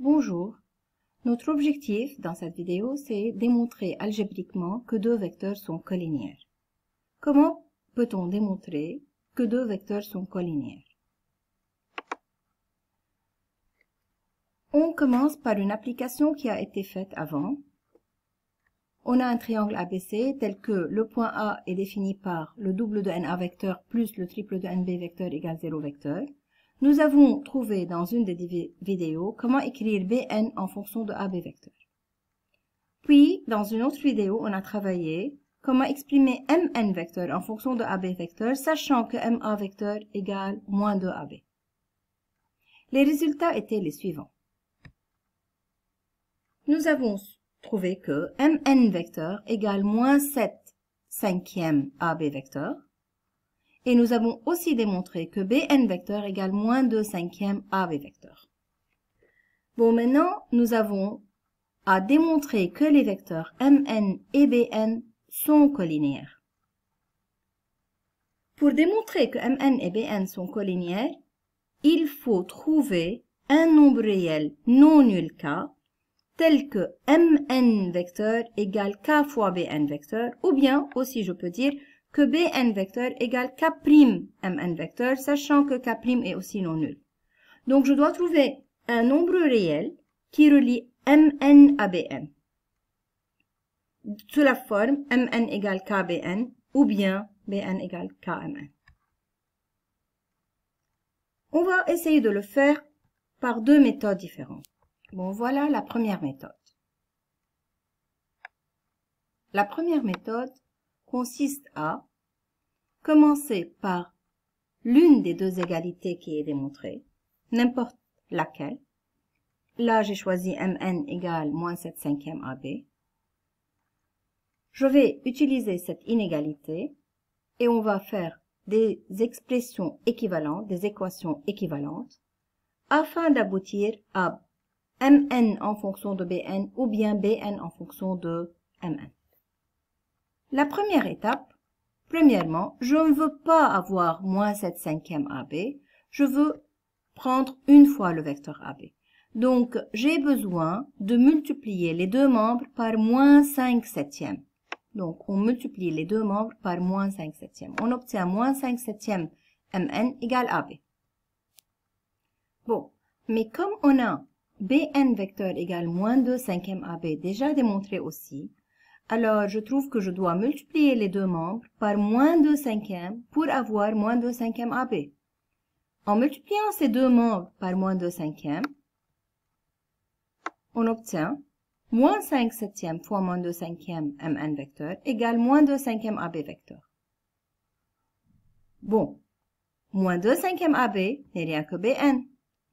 Bonjour. Notre objectif dans cette vidéo, c'est démontrer algébriquement que deux vecteurs sont collinéaires. Comment peut-on démontrer que deux vecteurs sont collinéaires? On commence par une application qui a été faite avant. On a un triangle ABC tel que le point A est défini par le double de NA vecteur plus le triple de NB vecteur égale 0 vecteur. Nous avons trouvé dans une des vidéos comment écrire Bn en fonction de AB vecteur. Puis, dans une autre vidéo, on a travaillé comment exprimer Mn vecteur en fonction de AB vecteur, sachant que Ma vecteur égale moins 2AB. Les résultats étaient les suivants. Nous avons trouvé que Mn vecteur égale moins 7 cinquième AB vecteur. Et nous avons aussi démontré que Bn vecteur égale moins 2 cinquième AB vecteur. Bon, maintenant, nous avons à démontrer que les vecteurs Mn et Bn sont collinéaires. Pour démontrer que Mn et Bn sont collinéaires, il faut trouver un nombre réel non nul K, tel que Mn vecteur égale K fois Bn vecteur, ou bien, aussi je peux dire, que Bn vecteur égale K' Mn vecteur, sachant que K' est aussi non nul. Donc, je dois trouver un nombre réel qui relie Mn à Bn, sous la forme Mn égale Kbn, ou bien Bn égale Kmn. On va essayer de le faire par deux méthodes différentes. Bon, voilà la première méthode. La première méthode consiste à commencer par l'une des deux égalités qui est démontrée, n'importe laquelle. Là, j'ai choisi Mn égale moins 7 cinquième AB. Je vais utiliser cette inégalité et on va faire des expressions équivalentes, des équations équivalentes, afin d'aboutir à Mn en fonction de Bn ou bien Bn en fonction de Mn. La première étape, premièrement, je ne veux pas avoir moins 7 cinquième AB, je veux prendre une fois le vecteur AB. Donc, j'ai besoin de multiplier les deux membres par moins 5 septièmes. Donc, on multiplie les deux membres par moins 5 septièmes. On obtient moins 5 septièmes Mn égale AB. Bon, mais comme on a Bn vecteur égale moins 2 cinquième AB déjà démontré aussi, alors je trouve que je dois multiplier les deux membres par moins 2 cinquièmes pour avoir moins 2 cinquièmes AB. En multipliant ces deux membres par moins 2 cinquièmes, on obtient moins 5 septièmes fois moins 2 cinquièmes Mn vecteur égale moins 2 cinquièmes AB vecteur. Bon, moins 2 cinquièmes AB n'est rien que Bn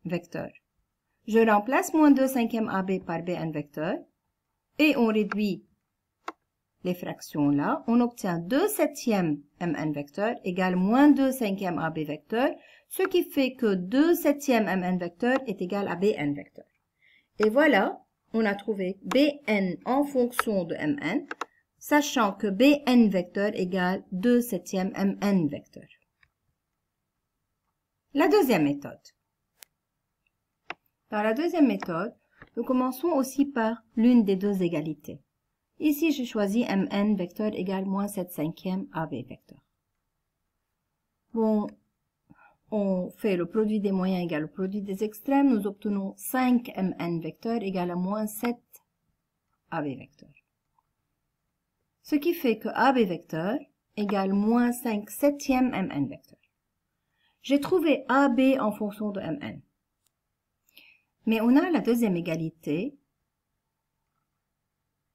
vecteur. Je remplace moins 2 cinquièmes AB par Bn vecteur et on réduit les fractions là. On obtient 2 septièmes Mn vecteur égale moins 2 cinquièmes AB vecteur, ce qui fait que 2 septièmes Mn vecteur est égal à Bn vecteur. Et voilà, on a trouvé Bn en fonction de Mn, sachant que Bn vecteur égale 2 septièmes Mn vecteur. La deuxième méthode. Dans la deuxième méthode, nous commençons aussi par l'une des deux égalités. Ici, j'ai choisi Mn vecteur égale moins 7 cinquièmes AB vecteur. Bon, on fait le produit des moyens égale au produit des extrêmes. Nous obtenons 5 Mn vecteur égale à moins 7 AB vecteur. Ce qui fait que AB vecteur égale moins 5 septièmes Mn vecteur. J'ai trouvé AB en fonction de Mn. Mais on a la deuxième égalité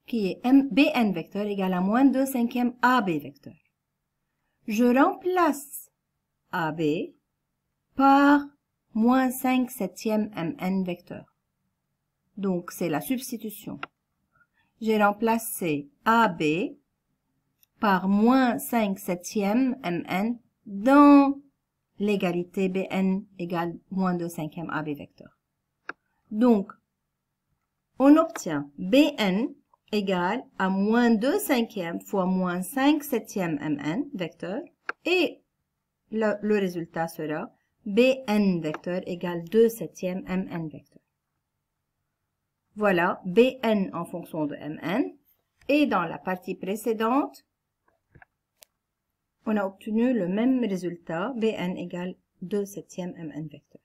qui est Bn vecteur égale à moins 2 cinquièmes AB vecteur. Je remplace AB par moins 5 septièmes Mn vecteur. Donc, c'est la substitution. J'ai remplacé AB par moins 5 septièmes Mn dans l'égalité Bn égale moins 2 cinquièmes AB vecteur. Donc, on obtient Bn égale à moins 2 cinquièmes fois moins 5 septièmes Mn vecteur et le résultat sera Bn vecteur égale 2 septièmes Mn vecteur. Voilà Bn en fonction de Mn. Et dans la partie précédente, on a obtenu le même résultat, Bn égale 2/7 Mn vecteur.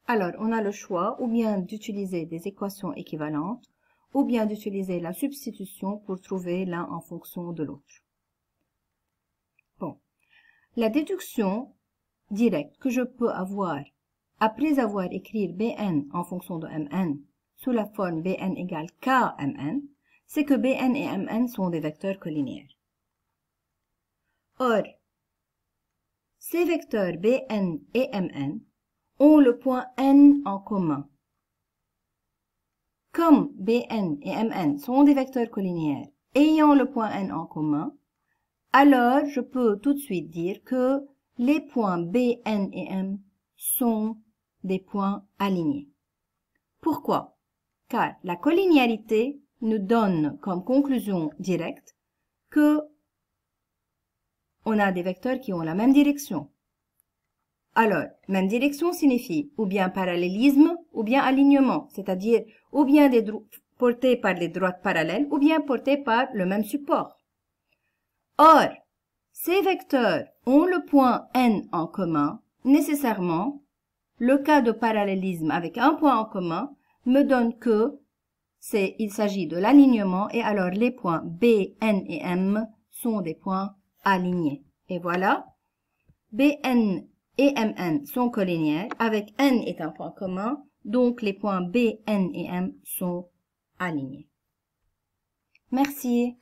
Alors, on a le choix ou bien d'utiliser des équations équivalentes, ou bien d'utiliser la substitution pour trouver l'un en fonction de l'autre. Bon. La déduction directe que je peux avoir après avoir écrit Bn en fonction de Mn sous la forme Bn égale Kmn, c'est que Bn et Mn sont des vecteurs collinéaires. Or, ces vecteurs Bn et Mn ont le point n en commun. Comme Bn et Mn sont des vecteurs collinéaires ayant le point n en commun, alors je peux tout de suite dire que les points Bn et M sont des points alignés. Pourquoi? Car la collinéarité nous donne comme conclusion directe que on a des vecteurs qui ont la même direction. Alors, même direction signifie ou bien parallélisme ou bien alignement, c'est-à-dire ou bien portés par des droites parallèles ou bien portés par le même support. Or, ces vecteurs ont le point n en commun, nécessairement, le cas de parallélisme avec un point en commun me donne que il s'agit de l'alignement et alors les points B, N et M sont des points alignés. Et voilà, Bn et Mn sont collinéaires, avec N est un point commun, donc les points B, N et M sont alignés. Merci.